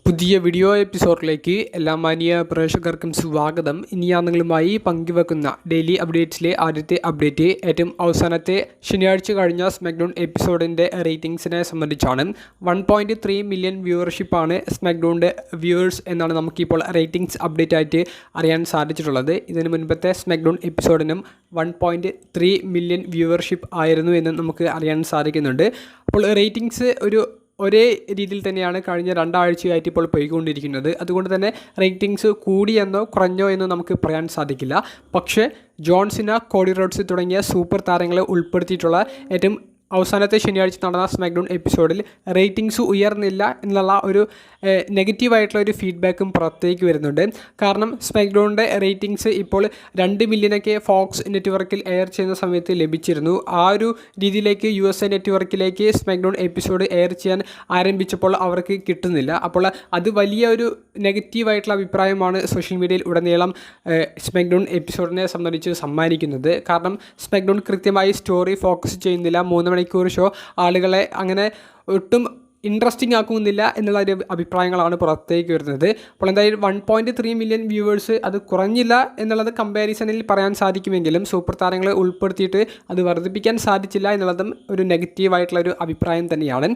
പുതിയ വീഡിയോ എപ്പിസോഡിലേക്ക് എല്ലാ മാന്യ പ്രേക്ഷകർക്കും സ്വാഗതം. ഇനി ഞാൻ നിങ്ങളുമായി പങ്കുവെക്കുന്ന ഡെയിലി അപ്ഡേറ്റ്സിലെ ആദ്യത്തെ അപ്ഡേറ്റ് ഏറ്റവും അവസാനത്തെ ശനിയാഴ്ച കഴിഞ്ഞ സ്മാക്ഡൗൺ എപ്പിസോഡിൻ്റെ റേറ്റിംഗ്സിനെ സംബന്ധിച്ചാണ്. 1.3 മില്യൺ വ്യൂവർഷിപ്പാണ് സ്മാക്ഡൗണിൻ്റെ വ്യൂവേഴ്സ് എന്നാണ് നമുക്കിപ്പോൾ റേറ്റിംഗ്സ് അപ്ഡേറ്റ് ആയിട്ട് അറിയാൻ സാധിച്ചിട്ടുള്ളത്. ഇതിന് മുൻപത്തെ സ്മാക്ഡൗൺ എപ്പിസോഡിനും 1.3 മില്യൺ വ്യൂവർഷിപ്പ് ആയിരുന്നു എന്ന് നമുക്ക് അറിയാൻ സാധിക്കുന്നുണ്ട്. അപ്പോൾ റേറ്റിംഗ്സ് ഒരേ രീതിയിൽ തന്നെയാണ് കഴിഞ്ഞ രണ്ടാഴ്ചയായിട്ട് ഇപ്പോൾ പോയിക്കൊണ്ടിരിക്കുന്നത്. അതുകൊണ്ട് തന്നെ റേറ്റിംഗ്സ് കൂടിയെന്നോ കുറഞ്ഞോ എന്നോ നമുക്ക് പറയാൻ സാധിക്കില്ല. പക്ഷേ ജോൺ സിന, കോഡി റോഡ്സ് തുടങ്ങിയ സൂപ്പർ താരങ്ങളെ ഉൾപ്പെടുത്തിയിട്ടുള്ള ഏറ്റവും അവസാനത്തെ ശനിയാഴ്ച നടന്ന സ്മാക്ഡൗൺ എപ്പിസോഡിൽ റേറ്റിംഗ്സ് ഉയർന്നില്ല എന്നുള്ള ഒരു നെഗറ്റീവായിട്ടുള്ള ഒരു ഫീഡ്ബാക്കും പുറത്തേക്ക് വരുന്നുണ്ട്. കാരണം സ്മാക്ഡൗണിൻ്റെ റേറ്റിംഗ്സ് ഇപ്പോൾ 2 മില്യണൊക്കെ ഫോക്സ് നെറ്റ്വർക്കിൽ എയർ ചെയ്യുന്ന സമയത്ത് ലഭിച്ചിരുന്നു. ആ ഒരു രീതിയിലേക്ക് USA നെറ്റ്വർക്കിലേക്ക് സ്മാക്ഡൗൺ എപ്പിസോഡ് എയർ ചെയ്യാൻ ആരംഭിച്ചപ്പോൾ അവർക്ക് കിട്ടുന്നില്ല. അപ്പോൾ അത് വലിയ ഒരു നെഗറ്റീവായിട്ടുള്ള അഭിപ്രായമാണ് സോഷ്യൽ മീഡിയയിൽ ഉടനീളം സ്മാക്ഡൗൺ എപ്പിസോഡിനെ സംബന്ധിച്ച് സമ്മാനിക്കുന്നത്. കാരണം സ്മാക്ഡൗൺ കൃത്യമായി സ്റ്റോറി ഫോക്കസ് ചെയ്യുന്നില്ല. 3 മണിക്കൂർ ഷോ ആളുകളെ അങ്ങനെ ഒട്ടും ഇൻട്രസ്റ്റിംഗ് ആക്കുന്നില്ല എന്നുള്ള ഒരു അഭിപ്രായങ്ങളാണ് പുറത്തേക്ക് വരുന്നത്. അപ്പോൾ എന്തായാലും 1.3 മില്യൺ വ്യൂവേഴ്സ് അത് കുറഞ്ഞില്ല എന്നുള്ളത് കമ്പാരിസണിൽ പറയാൻ സാധിക്കുമെങ്കിലും സൂപ്പർ താരങ്ങളെ ഉൾപ്പെടുത്തിയിട്ട് അത് വർദ്ധിപ്പിക്കാൻ സാധിച്ചില്ല എന്നുള്ളതും ഒരു നെഗറ്റീവായിട്ടുള്ള ഒരു അഭിപ്രായം തന്നെയാണ്.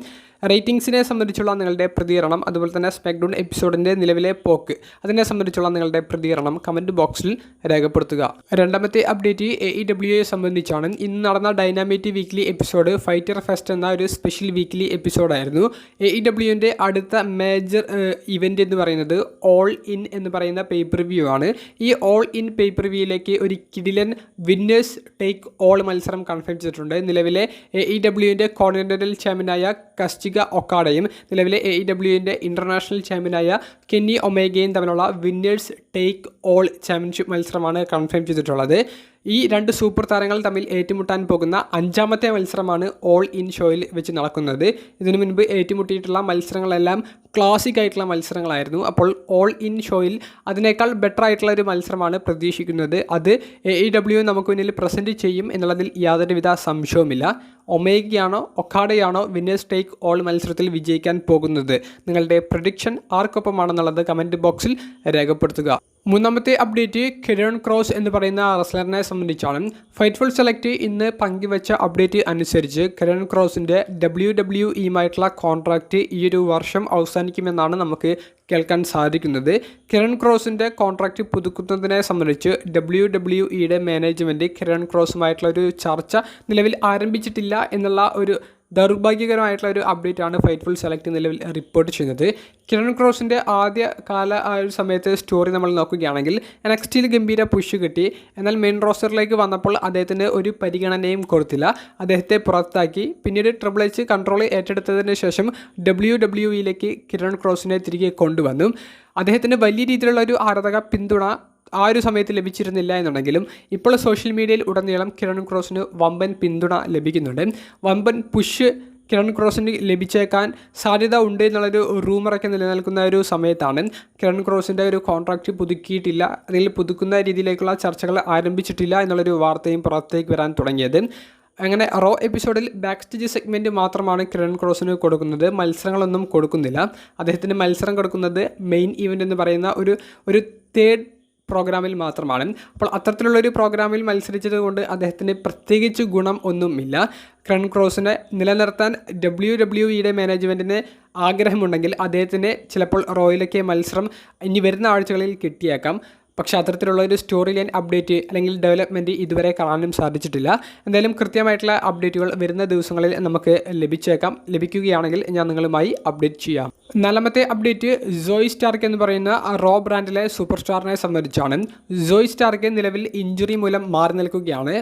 റേറ്റിംഗ്സിനെ സംബന്ധിച്ചുള്ള നിങ്ങളുടെ പ്രതികരണം, അതുപോലെ തന്നെ സ്മാക്ഡൗൺ എപ്പിസോഡിൻ്റെ നിലവിലെ പോക്ക്, അതിനെ സംബന്ധിച്ചുള്ള നിങ്ങളുടെ പ്രതികരണം കമൻറ്റ് ബോക്സിൽ രേഖപ്പെടുത്തുക. രണ്ടാമത്തെ അപ്ഡേറ്റ് AEWയെ സംബന്ധിച്ചാണ്. ഇന്ന് നടന്ന dynamite weekly episode fighter fest എന്ന ഒരു സ്പെഷ്യൽ വീക്ക്ലി എപ്പിസോഡായിരുന്നു. AEWൻ്റെ അടുത്ത മേജർ ഇവൻ്റ് എന്ന് പറയുന്നത് ഓൾ ഇൻ എന്ന് പറയുന്ന പേപ്പർ വ്യൂ ആണ്. ഈ ഓൾ ഇൻ പേപ്പർ വ്യൂയിലേക്ക് ഒരു കിടിലൻ വിന്നേഴ്സ് ടേക്ക് ഓൾ മത്സരം കൺഫേം ചെയ്തിട്ടുണ്ട്. നിലവിലെ AEWൻ്റെ കോണ്ടിനെൻ്റൽ ചാമ്പ്യനായ കസ്റ്റിക ഒക്കാഡയും നിലവിലെ AEWൻ്റെ ഇൻ്റർനാഷണൽ ചാമ്പ്യനായ കെന്നി ഒമേഗയും തമ്മിലുള്ള വിന്നേഴ്സ് ടേക്ക് ഓൾ ചാമ്പ്യൻഷിപ്പ് മത്സരമാണ് കൺഫേം ചെയ്തിട്ടുള്ളത്. ഈ 2 സൂപ്പർ താരങ്ങൾ തമ്മിൽ ഏറ്റുമുട്ടാൻ പോകുന്ന 5ാമത്തെ മത്സരമാണ് ഓൾ ഇൻ ഷോയിൽ വെച്ച് നടക്കുന്നത്. ഇതിനു മുൻപ് ഏറ്റുമുട്ടിയിട്ടുള്ള മത്സരങ്ങളെല്ലാം ക്ലാസിക് ആയിട്ടുള്ള മത്സരങ്ങളായിരുന്നു. അപ്പോൾ ഓൾ ഇൻ ഷോയിൽ അതിനേക്കാൾ ബെറ്റർ ആയിട്ടുള്ള ഒരു മത്സരമാണ് പ്രതീക്ഷിക്കുന്നത്. അത് AEW നമുക്ക് മുന്നിൽ പ്രസൻറ്റ് ചെയ്യും എന്നുള്ളതിൽ യാതൊരുവിധ സംശയവുമില്ല. ഒമേഗയാണോ ഒക്കാഡയാണോ വിന്നേഴ്സ് ടേക്ക് ഓൾ മത്സരത്തിൽ വിജയിക്കാൻ പോകുന്നത്? നിങ്ങളുടെ പ്രഡിക്ഷൻ ആർക്കൊപ്പമാണെന്നുള്ളത് കമൻറ്റ് ബോക്സിൽ രേഖപ്പെടുത്തുക. മൂന്നാമത്തെ അപ്ഡേറ്റ് കെരോൺ ക്രോസ് എന്ന് പറയുന്ന റെസ്ലറിനെ സംബന്ധിച്ചാണ്. ഫൈറ്റ്ഫുൾ സെലക്ട് ഇന്ന് പങ്കുവെച്ച അപ്ഡേറ്റ് അനുസരിച്ച് കെരോൺ ക്രോസിൻ്റെ WWEയുമായിട്ടുള്ള കോൺട്രാക്റ്റ് ഈ ഒരു വർഷം അവസാനിക്കുമെന്നാണ് നമുക്ക് കേൾക്കാൻ സാധിക്കുന്നത്. കെരോൺ ക്രോസിൻ്റെ കോൺട്രാക്റ്റ് പുതുക്കുന്നതിനെ സംബന്ധിച്ച് WWEയുടെ മാനേജ്മെൻറ്റ് കെരോൺ ക്രോസുമായിട്ടുള്ള ഒരു ചർച്ച നിലവിൽ ആരംഭിച്ചിട്ടില്ല എന്നുള്ള ഒരു ദൗർഭാഗ്യകരമായിട്ടുള്ള ഒരു അപ്ഡേറ്റ് ആണ് ഫൈറ്റ്ഫുൾ സെലക്ട് നിലവിൽ റിപ്പോർട്ട് ചെയ്യുന്നത്. കെരോൺ ക്രോസിൻ്റെ ആദ്യ കാല ആ ഒരു സമയത്ത് സ്റ്റോറി നമ്മൾ നോക്കുകയാണെങ്കിൽ NXTയിൽ ഗംഭീര പുഷ് കിട്ടി. എന്നാൽ മെയിൻ റോസ്റ്ററിലേക്ക് വന്നപ്പോൾ അദ്ദേഹത്തിന് ഒരു പരിഗണനയും കൊടുത്തില്ല. അദ്ദേഹത്തെ പുറത്താക്കി. പിന്നീട് ട്രിപ്പിൾ എച്ച് കൺട്രോൾ ഏറ്റെടുത്തതിന് ശേഷം WWEയിലേക്ക് കെരോൺ ക്രോസിനെ തിരികെ കൊണ്ടുവന്നു. അദ്ദേഹത്തിന് വലിയ രീതിയിലുള്ള ഒരു ആരാധക പിന്തുണ ആ ഒരു സമയത്ത് ലഭിച്ചിരുന്നില്ല എന്നുണ്ടെങ്കിലും ഇപ്പോൾ സോഷ്യൽ മീഡിയയിൽ ഉടനീളം കെരോൺ ക്രോസിന് വമ്പൻ പിന്തുണ ലഭിക്കുന്നുണ്ട്. വമ്പൻ പുഷ് കെരോൺ ക്രോസിന് ലഭിച്ചേക്കാൻ സാധ്യത ഉണ്ട് എന്നുള്ളൊരു റൂമറൊക്കെ നിലനിൽക്കുന്ന ഒരു സമയത്താണ് കെരോൺ ക്രോസിൻ്റെ ഒരു കോൺട്രാക്റ്റ് പുതുക്കിയിട്ടില്ല, അല്ലെങ്കിൽ പുതുക്കുന്ന രീതിയിലേക്കുള്ള ചർച്ചകൾ ആരംഭിച്ചിട്ടില്ല എന്നുള്ളൊരു വാർത്തയും പുറത്തേക്ക് വരാൻ തുടങ്ങിയത്. അങ്ങനെ റോ എപ്പിസോഡിൽ ബാക്ക് സ്റ്റേജ് സെഗ്മെൻറ്റ് മാത്രമാണ് കെരോൺ ക്രോസിന് കൊടുക്കുന്നത്. മത്സരങ്ങളൊന്നും കൊടുക്കുന്നില്ല. അദ്ദേഹത്തിന് മത്സരം കൊടുക്കുന്നത് മെയിൻ ഇവൻ്റ് എന്ന് പറയുന്ന ഒരു തേർഡ് പ്രോഗ്രാമിൽ മാത്രമാണ്. അപ്പോൾ അത്തരത്തിലുള്ളൊരു പ്രോഗ്രാമിൽ മത്സരിച്ചത് കൊണ്ട് അദ്ദേഹത്തിന് പ്രത്യേകിച്ച് ഗുണം ഒന്നുമില്ല. കെരോൺ ക്രോസിനെ നിലനിർത്താൻ WWEയുടെ മാനേജ്മെൻറ്റിന് ആഗ്രഹമുണ്ടെങ്കിൽ അദ്ദേഹത്തിന് ചിലപ്പോൾ റോയിലൊക്കെ മത്സരം ഇനി വരുന്ന ആഴ്ചകളിൽ കിട്ടിയേക്കാം. പക്ഷേ അത്തരത്തിലുള്ള ഒരു സ്റ്റോറി ലൈൻ അപ്ഡേറ്റ് അല്ലെങ്കിൽ ഡെവലപ്മെൻറ്റ് ഇതുവരെ കാണാനും സാധിച്ചിട്ടില്ല. എന്തായാലും കൃത്യമായിട്ടുള്ള അപ്ഡേറ്റുകൾ വരുന്ന ദിവസങ്ങളിൽ നമുക്ക് ലഭിക്കുകയാണെങ്കിൽ ഞാൻ നിങ്ങളുമായി അപ്ഡേറ്റ് ചെയ്യാം. 4ാമത്തെ അപ്ഡേറ്റ് സോയി സ്റ്റാർക്ക് എന്ന് പറയുന്ന റോ ബ്രാൻഡിലെ സൂപ്പർ സ്റ്റാറിനെ സംബന്ധിച്ചാണ്. സോയി സ്റ്റാർക്ക് നിലവിൽ ഇഞ്ചുറി മൂലം മാറി നിൽക്കുകയാണ്.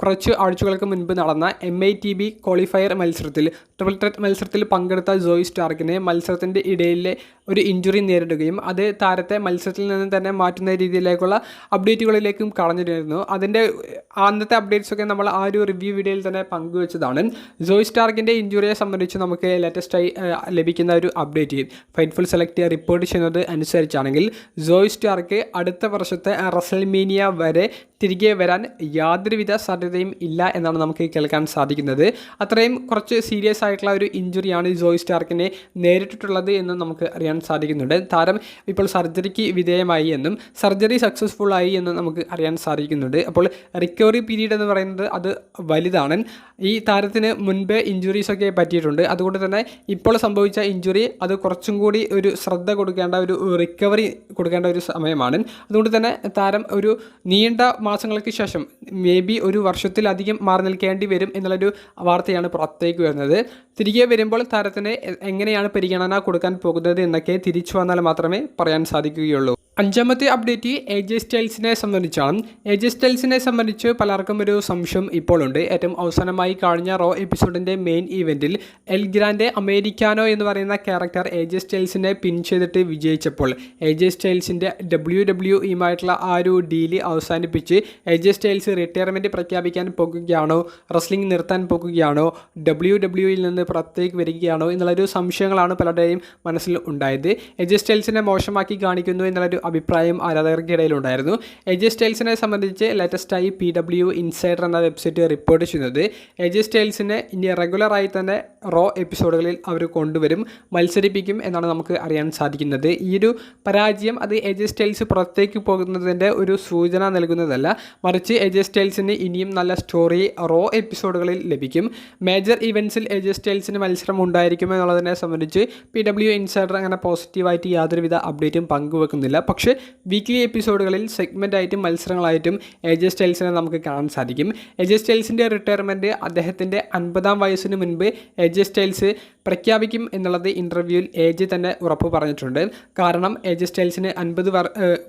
കുറച്ച് ആഴ്ചകൾക്ക് മുൻപ് നടന്ന MITB ക്വാളിഫയർ മത്സരത്തിൽ ട്രിപ്പിൾ ത്രെറ്റ് മത്സരത്തിൽ പങ്കെടുത്ത സോയി സ്റ്റാർക്കിനെ മത്സരത്തിൻ്റെ ഇടയിലെ ഒരു ഇഞ്ചുറി നേരിടുകയും അത് താരത്തെ മത്സരത്തിൽ നിന്ന് തന്നെ മാറ്റുന്ന രീതിയിലേക്കുള്ള അപ്ഡേറ്റുകളിലേക്കും കടന്നിരുന്നു. അതിൻ്റെ അന്നത്തെ അപ്ഡേറ്റ്സൊക്കെ നമ്മൾ ആ ഒരു റിവ്യൂ വീഡിയോയിൽ തന്നെ പങ്കുവെച്ചതാണ്. സോയി സ്റ്റാർക്കിൻ്റെ ഇഞ്ചുറിയെ സംബന്ധിച്ച് നമുക്ക് ലേറ്റസ്റ്റായി ലഭിക്കുന്ന ഒരു അപ്ഡേറ്റ് ഫൈറ്റ്ഫുൾ സെലക്ട് റിപ്പോർട്ട് ചെയ്യുന്നത് അനുസരിച്ചാണെങ്കിൽ സോയി സ്റ്റാർക്ക് അടുത്ത വർഷത്തെ റെസൽമേനിയ വരെ തിരികെ വരാൻ യാതൊരുവിധ സാധ്യതയും ഇല്ല എന്നാണ് നമുക്ക് കേൾക്കാൻ സാധിക്കുന്നത്. അത്രയും കുറച്ച് സീരിയസ് ആയിട്ടുള്ള ഒരു ഇഞ്ചുറിയാണ് ജോയ് സ്റ്റാർക്കിനെ നേരിട്ടിട്ടുള്ളത് എന്ന് നമുക്ക് അറിയാൻ സാധിക്കുന്നുണ്ട്. താരം ഇപ്പോൾ സർജറിക്ക് വിധേയമായി എന്നും സർജറി സക്സസ്ഫുൾ ആയി എന്നും നമുക്ക് അറിയാൻ സാധിക്കുന്നുണ്ട്. അപ്പോൾ റിക്കവറി പീരീഡ് എന്ന് പറയുന്നത് അത് വലുതാണ്. ഈ താരത്തിന് മുൻപേ ഇഞ്ചുറീസൊക്കെ പറ്റിയിട്ടുണ്ട്. അതുകൊണ്ട് തന്നെ ഇപ്പോൾ സംഭവിച്ച ഇഞ്ചുറി അത് കുറച്ചും കൂടി ഒരു ശ്രദ്ധ കൊടുക്കേണ്ട ഒരു റിക്കവറി കൊടുക്കേണ്ട ഒരു സമയമാണ്. അതുകൊണ്ട് തന്നെ താരം ഒരു നീണ്ട മാസങ്ങൾക്ക് ശേഷം മേ ബി ഒരു വർഷത്തിലധികം മാറി നിൽക്കേണ്ടി വരും എന്നുള്ളൊരു വാർത്തയാണ് പുറത്തേക്ക് വരുന്നത്. തിരികെ വരുമ്പോൾ താരത്തിന് എങ്ങനെയാണ് പരിഗണന കൊടുക്കാൻ പോകുന്നത് എന്നൊക്കെ തിരിച്ചു വന്നാൽ മാത്രമേ പറയാൻ സാധിക്കുകയുള്ളൂ. അഞ്ചാമത്തെ അപ്ഡേറ്റ് AJ സ്റ്റൈൽസിനെ സംബന്ധിച്ചാണ്. AJ സ്റ്റൈൽസിനെ സംബന്ധിച്ച് പലർക്കും ഒരു സംശയം ഇപ്പോൾ ഉണ്ട്. ഏറ്റവും അവസാനമായി കഴിഞ്ഞ റോ എപ്പിസോഡിൻ്റെ മെയിൻ ഇവൻറ്റിൽ എൽ ഗ്രാൻഡെ അമേരിക്കാനോ എന്ന് പറയുന്ന AJ സ്റ്റൈൽസിനെ പിൻ ചെയ്തിട്ട് വിജയിച്ചപ്പോൾ AJ സ്റ്റൈൽസിൻ്റെ WWEയുമായിട്ടുള്ള ആ ഒരു ഡീല് അവസാനിപ്പിച്ച് AJ സ്റ്റൈൽസ് റിട്ടയർമെൻറ്റ് പ്രഖ്യാപിക്കാൻ പോകുകയാണോ, റെസ്ലിംഗ് നിർത്താൻ പോകുകയാണോ, WWEയിൽ നിന്ന് പുറത്തേക്ക് വരികയാണോ എന്നുള്ളൊരു സംശയങ്ങളാണ് പലരുടെയും മനസ്സിൽ ഉണ്ടായത്. AJ സ്റ്റൈൽസിനെ മോശമാക്കി കാണിക്കുന്നു എന്നുള്ളൊരു അഭിപ്രായം ആരാധകർക്കിടയിലുണ്ടായിരുന്നു. AJ സ്റ്റൈൽസിനെ സംബന്ധിച്ച് ലേറ്റസ്റ്റായി PW ഇൻസൈഡർ എന്ന വെബ്സൈറ്റ് റിപ്പോർട്ട് ചെയ്യുന്നത് AJ സ്റ്റൈൽസിനെ ഇനി റെഗുലറായി തന്നെ റോ എപ്പിസോഡുകളിൽ അവർ കൊണ്ടുവരും, മത്സരിപ്പിക്കും എന്നാണ് നമുക്ക് അറിയാൻ സാധിക്കുന്നത്. ഈ ഒരു പരാജയം അത് AJ സ്റ്റൈൽസ് പുറത്തേക്ക് പോകുന്നതിൻ്റെ ഒരു സൂചന നൽകുന്നതല്ല, മറിച്ച് AJ സ്റ്റൈൽസിന് ഇനിയും നല്ല സ്റ്റോറി റോ എപ്പിസോഡുകളിൽ ലഭിക്കും. മേജർ ഇവൻറ്റ്സിൽ AJ സ്റ്റൈൽസിന് മത്സരം ഉണ്ടായിരിക്കും എന്നുള്ളതിനെ സംബന്ധിച്ച് PW ഇൻസൈഡർ അങ്ങനെ പോസിറ്റീവായിട്ട് യാതൊരുവിധ അപ്ഡേറ്റും പങ്കുവെക്കുന്നില്ല. പക്ഷേ വീക്ക്ലി എപ്പിസോഡുകളിൽ സെഗ്മെൻ്റായിട്ടും മത്സരങ്ങളായിട്ടും AJ സ്റ്റൈൽസിനെ നമുക്ക് കാണാൻ സാധിക്കും. AJ സ്റ്റൈൽസിൻ്റെ റിട്ടയർമെൻറ്റ് അദ്ദേഹത്തിൻ്റെ 50-ാം വയസ്സിന് മുൻപ് AJ സ്റ്റൈൽസ് പ്രഖ്യാപിക്കും എന്നുള്ളത് ഇൻ്റർവ്യൂവിൽ AJ തന്നെ ഉറപ്പ് പറഞ്ഞിട്ടുണ്ട്. കാരണം AJ സ്റ്റൈൽസിന് 50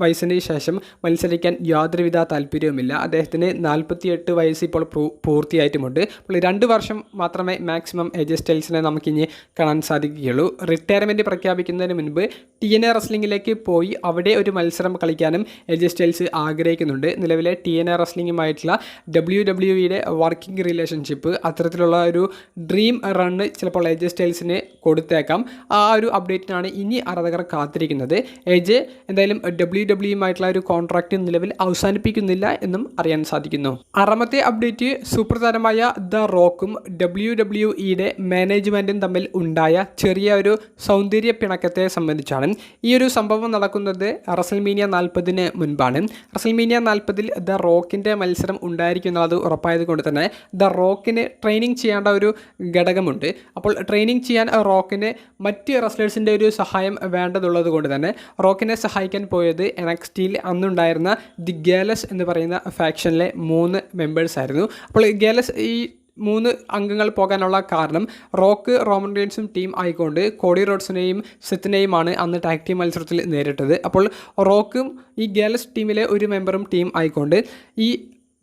വയസ്സിന് ശേഷം മത്സരിക്കാൻ യാതൊരുവിധ താല്പര്യവുമില്ല. അദ്ദേഹത്തിന് 48 വയസ്സ് ഇപ്പോൾ പൂർത്തിയായിട്ടുമുണ്ട്. അപ്പോൾ 2 വർഷം മാത്രമേ മാക്സിമം AJ സ്റ്റൈൽസിനെ നമുക്കിനി കാണാൻ സാധിക്കുകയുള്ളൂ. റിട്ടയർമെൻറ്റ് പ്രഖ്യാപിക്കുന്നതിന് മുൻപ് TNA റെസ്ലിംഗിലേക്ക് പോയി അവിടെ ഒരു മത്സരം കളിക്കാനും AJ സ്റ്റൈൽസ് ആഗ്രഹിക്കുന്നുണ്ട്. നിലവിലെ TNA റെസ്ലിംഗുമായിട്ടുള്ള WWEയുടെ വർക്കിംഗ് റിലേഷൻഷിപ്പ് അത്തരത്തിലുള്ള ഒരു ഡ്രീം റണ്ണ് ചിലപ്പോൾ AJ സ്റ്റൈൽസിന് കൊടുത്തേക്കാം. ആ ഒരു അപ്ഡേറ്റിനാണ് ഇനി ആരാധകർ കാത്തിരിക്കുന്നത്. AJ എന്തായാലും WWEയുമായിട്ടുള്ള ഒരു കോൺട്രാക്റ്റ് നിലവിൽ അവസാനിപ്പിക്കുന്നില്ല എന്നും അറിയാൻ സാധിക്കുന്നു. ആറാമത്തെ അപ്ഡേറ്റ് സൂപ്പർ താരമായ ദ റോക്കും WWEയുടെ മാനേജ്മെൻറ്റും തമ്മിൽ ഉണ്ടായ ചെറിയ ഒരു സൗന്ദര്യ പിണക്കത്തെ സംബന്ധിച്ചാണ്. ഈ ഒരു സംഭവം നടക്കുന്നത് റസൽമീനിയ 40 മുൻപാണ്. റസൽമീനിയ 40 ദ റോക്കിൻ്റെ മത്സരം ഉണ്ടായിരിക്കുന്നത് ഉറപ്പായത് കൊണ്ട് തന്നെ ദ റോക്കിന് ട്രെയിനിങ് ചെയ്യേണ്ട ഒരു ഘടകമുണ്ട്. അപ്പോൾ ട്രെയിനിങ് ചെയ്യാൻ റോക്കിന് മറ്റ് റെസ്ലേഴ്സിൻ്റെ ഒരു സഹായം വേണ്ടതുള്ളത് കൊണ്ട് തന്നെ റോക്കിനെ സഹായിക്കാൻ പോയത് NXTയിൽ അന്നുണ്ടായിരുന്ന ദി ഗാലസ് എന്ന് പറയുന്ന ഫാക്ഷനിലെ 3 മെമ്പേഴ്സ് ആയിരുന്നു. അപ്പോൾ ഗാലസ് ഈ 3 അംഗങ്ങൾ പോകാനുള്ള കാരണം റോക്ക് റോമൻ റെയിൻസും ടീം ആയിക്കൊണ്ട് കോഡി റോഡ്സിനെയും സെത്തിനെയുമാണ് അന്ന് ടാഗ് ടീം മത്സരത്തിൽ നേരിട്ടത്. അപ്പോൾ റോക്കും ഈ ഗാലസ് ടീമിലെ ഒരു മെമ്പറും ടീം ആയിക്കൊണ്ട് ഈ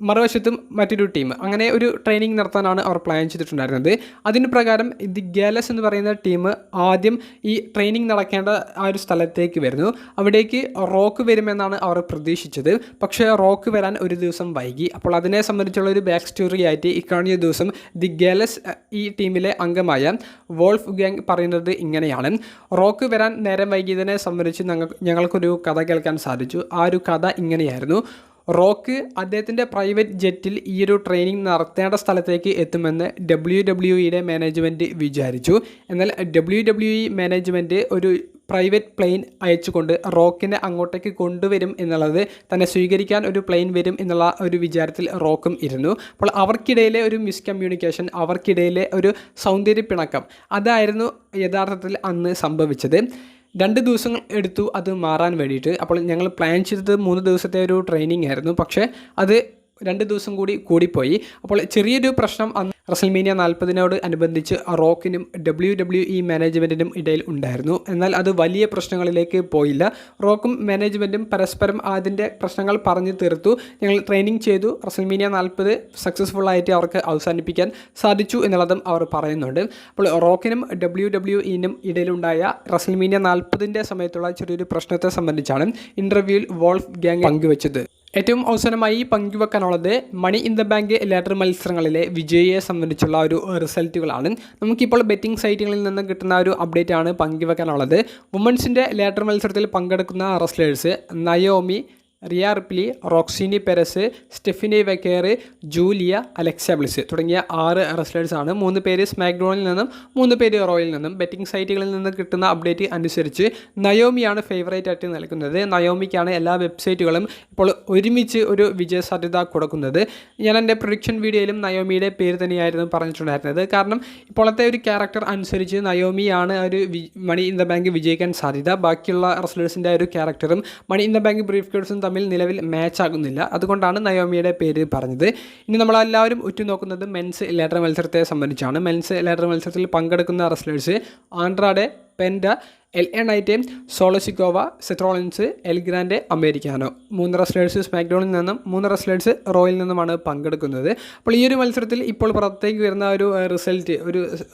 മറുവശത്തും മറ്റൊരു ടീം അങ്ങനെ ഒരു ട്രെയിനിങ് നടത്താനാണ് അവർ പ്ലാൻ ചെയ്തിട്ടുണ്ടായിരുന്നത്. അതിന് പ്രകാരം ദി ഗാലസ് എന്ന് പറയുന്ന ടീം ആദ്യം ഈ ട്രെയിനിങ് നടക്കേണ്ട ആ ഒരു സ്ഥലത്തേക്ക് വരുന്നു. അവിടേക്ക് റോക്ക് വരുമെന്നാണ് അവർ പ്രതീക്ഷിച്ചത്. പക്ഷേ റോക്ക് വരാൻ ഒരു ദിവസം വൈകി. അപ്പോൾ അതിനെ സംബന്ധിച്ചുള്ള ഒരു ബാക്ക് സ്റ്റോറി ആയിട്ട് ഇക്കഴിഞ്ഞ ദിവസം ദി ഗാലസ് ഈ ടീമിലെ അംഗമായ വോൾഫ് ഗാങ് പറയുന്നത് ഇങ്ങനെയാണ്: റോക്ക് വരാൻ നേരം വൈകിയതിനെ സംബന്ധിച്ച് ഞങ്ങൾക്കൊരു കഥ കേൾക്കാൻ സാധിച്ചു. ആ ഒരു കഥ ഇങ്ങനെയായിരുന്നു: റോക്ക് അദ്ദേഹത്തിൻ്റെ പ്രൈവറ്റ് ജെറ്റിൽ ഈ ഒരു ട്രെയിനിങ് നടത്തേണ്ട സ്ഥലത്തേക്ക് എത്തുമെന്ന് WWEയുടെ മാനേജ്മെൻറ്റ് വിചാരിച്ചു. എന്നാൽ WWE മാനേജ്മെൻറ്റ് ഒരു പ്രൈവറ്റ് പ്ലെയിൻ അയച്ചുകൊണ്ട് റോക്കിനെ അങ്ങോട്ടേക്ക് കൊണ്ടുവരും എന്നുള്ളത്, തന്നെ സ്വീകരിക്കാൻ ഒരു പ്ലെയിൻ വരും എന്നുള്ള ഒരു വിചാരത്തിൽ റോക്കും ഇരുന്നു. അപ്പോൾ അവർക്കിടയിലെ ഒരു മിസ്കമ്മ്യൂണിക്കേഷൻ, അവർക്കിടയിലെ ഒരു സൗന്ദര്യപ്പിണക്കം, അതായിരുന്നു യഥാർത്ഥത്തിൽ അന്ന് സംഭവിച്ചത്. 2 ദിവസങ്ങൾ എടുത്ു അത് മാറാൻ വേണ്ടിയിട്ട്. അപ്പോൾ ഞങ്ങൾ പ്ലാൻ ചെയ്തത് 3 ദിവസത്തെ ഒരു ട്രെയിനിങ് ആയിരുന്നു. പക്ഷേ അത് 2 ദിവസം കൂടിപ്പോയി. അപ്പോൾ ചെറിയൊരു പ്രശ്നം അന്ന് റസൽമീനിയ 40 അനുബന്ധിച്ച് റോക്കിനും WWE മാനേജ്മെൻറ്റിനും ഇടയിൽ ഉണ്ടായിരുന്നു. എന്നാൽ അത് വലിയ പ്രശ്നങ്ങളിലേക്ക് പോയില്ല. റോക്കും മാനേജ്മെൻറ്റും പരസ്പരം അതിൻ്റെ പ്രശ്നങ്ങൾ പറഞ്ഞു തീർത്തു. ഞങ്ങൾ ട്രെയിനിങ് ചെയ്തു, റസൽമീനിയ 40 സക്സസ്ഫുള്ളായിട്ട് അവർക്ക് അവസാനിപ്പിക്കാൻ സാധിച്ചു എന്നുള്ളതും അവർ പറയുന്നുണ്ട്. അപ്പോൾ റോക്കിനും WWEനും ഇടയിലുണ്ടായ റസൽമീനിയ 40 സമയത്തുള്ള ചെറിയൊരു പ്രശ്നത്തെ സംബന്ധിച്ചാണ് ഇൻ്റർവ്യൂവിൽ വോൾഫ് ഗാങ് പങ്കുവച്ചത്. ഏറ്റവും അവസാനമായി പങ്കുവെക്കാനുള്ളത് money in the bank ladder മത്സരങ്ങളിലെ വിജയിയെ സംബന്ധിച്ചുള്ള ഒരു റിസൾട്ടുകളാണ്. നമുക്കിപ്പോൾ ബെറ്റിംഗ് സൈറ്റുകളിൽ നിന്ന് കിട്ടുന്ന ഒരു അപ്ഡേറ്റ് ആണ് പങ്കുവെക്കാനുള്ളത്. വുമൻസിൻ്റെ ലാഡർ മത്സരത്തിൽ പങ്കെടുക്കുന്ന wrestlers Naomi, Rhea Ripley, Roxanne Perez, Stephanie Vaquer, Julia, Alexa Bliss തുടങ്ങിയ 6 റെസ്ലേഴ്സാണ്. 3 പേര് സ്മാക്ഡൗണിൽ നിന്നും 3 പേര് റോയിൽ നിന്നും. ബെറ്റിംഗ് സൈറ്റുകളിൽ നിന്ന് കിട്ടുന്ന അപ്ഡേറ്റ് അനുസരിച്ച് നയോമിയാണ് ഫേവറേറ്റ് ആയിട്ട് നിൽക്കുന്നത്. നയോമിക്കാണ് എല്ലാ വെബ്സൈറ്റുകളും ഇപ്പോൾ ഒരുമിച്ച് ഒരു വിജയ സാധ്യത കൊടുക്കുന്നത്. ഞാൻ എൻ്റെ പ്രൊഡിക്ഷൻ വീഡിയോയിലും നയോമിയുടെ പേര് തന്നെയായിരുന്നു പറഞ്ഞിട്ടുണ്ടായിരുന്നത്. കാരണം ഇപ്പോഴത്തെ ഒരു ക്യാരക്ടർ അനുസരിച്ച് നയോമിയാണ് ഒരു മണി ഇൻ ദ ബാങ്ക് വിജയിക്കാൻ സാധ്യത. ബാക്കിയുള്ള റെസ്ലേഴ്സിൻ്റെ ഒരു ക്യാരക്ടറും money in the bank brief കേസും തമ്മിൽ നിലവിൽ മാച്ച് ആകുന്നില്ല. അതുകൊണ്ടാണ് നയോമിയുടെ പേര് പറഞ്ഞത്. ഇനി നമ്മളെല്ലാവരും ഉറ്റുനോക്കുന്നത് മെൻസ് ലാഡർ മത്സരത്തെ സംബന്ധിച്ചാണ്. മെൻസ് ലാഡർ മത്സരത്തിൽ പങ്കെടുക്കുന്ന wrestlers Andrade, Penta, LA Knight, Solo Sikoa, Seth Rollins, El Grande, Americano. 3 wrestlers സ്മാക്ഡൗണിൽ നിന്നും 3 റെസ്ലേഴ്സ് റോയിൽ നിന്നുമാണ് പങ്കെടുക്കുന്നത്. അപ്പോൾ ഈ ഒരു മത്സരത്തിൽ ഇപ്പോൾ പുറത്തേക്ക് വരുന്ന ഒരു റിസൾട്ട്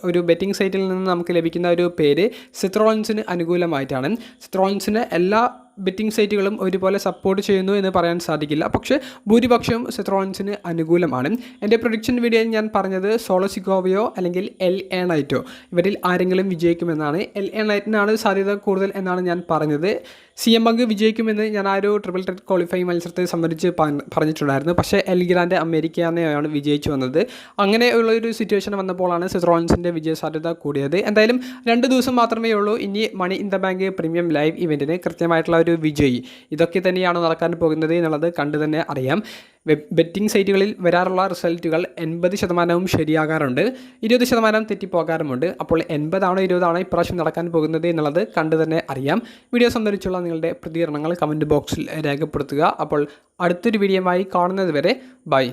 ഒരു ബെറ്റിംഗ് സൈറ്റിൽ നിന്ന് നമുക്ക് ലഭിക്കുന്ന ഒരു പേര് സെത്രോളിൻസിന് അനുകൂലമായിട്ടാണ്. സെത്രോളിൻസിന് എല്ലാ ബെറ്റിംഗ് സൈറ്റുകളും ഒരുപോലെ സപ്പോർട്ട് ചെയ്യുന്നു എന്ന് പറയാൻ സാധിക്കില്ല. പക്ഷേ ഭൂരിപക്ഷവും സെത്രോളിൻസിന് അനുകൂലമാണ്. എൻ്റെ പ്രൊഡിക്ഷൻ വീഡിയോയിൽ ഞാൻ പറഞ്ഞത് സോളോസിക്കോവയോ അല്ലെങ്കിൽ LA നൈറ്റോ ഇവരിൽ ആരെങ്കിലും വിജയിക്കുമെന്നാണ്. LA നൈറ്റിനാണ് സാധ്യത കൂടുതൽ എന്നാണ് ഞാൻ പറഞ്ഞത്. CM പങ്ക് വിജയിക്കുമെന്ന് ഞാൻ ആ ഒരു ട്രിപ്പിൾ ത്രെറ്റ് ക്വാളിഫൈങ് മത്സരത്തെ സംബന്ധിച്ച് പറഞ്ഞിട്ടുണ്ടായിരുന്നു. പക്ഷേ എൽഗ്രാൻഡ് അമേരിക്കയാണ് വിജയിച്ചു വന്നത്. അങ്ങനെയുള്ളൊരു സിറ്റുവേഷൻ വന്നപ്പോഴാണ് സെത്രോളിൻസിൻ്റെ വിജയ സാധ്യത കൂടിയത്. എന്തായാലും 2 ദിവസം മാത്രമേ ഉള്ളൂ ഇനി money in the bank premium live ഇവൻറ്റിന് കൃത്യമായിട്ടുള്ള ഒരു വിജയി. ഇതൊക്കെ തന്നെയാണ് നടക്കാൻ പോകുന്നത് എന്നുള്ളത് കണ്ടു തന്നെ അറിയാം. ബെറ്റിംഗ് സൈറ്റുകളിൽ വരാറുള്ള റിസൾട്ടുകൾ 80% ശരിയാകാറുണ്ട്, 20% തെറ്റിപ്പോകാറുമുണ്ട്. അപ്പോൾ 80 20 ഇപ്രാവശ്യം നടക്കാൻ പോകുന്നത് എന്നുള്ളത് കണ്ടു തന്നെ അറിയാം. വീഡിയോ സംബന്ധിച്ചുള്ള നിങ്ങളുടെ പ്രതികരണങ്ങൾ കമൻറ്റ് ബോക്സിൽ രേഖപ്പെടുത്തുക. അപ്പോൾ അടുത്തൊരു വീഡിയോയുമായി കാണുന്നത് വരെ ബൈ.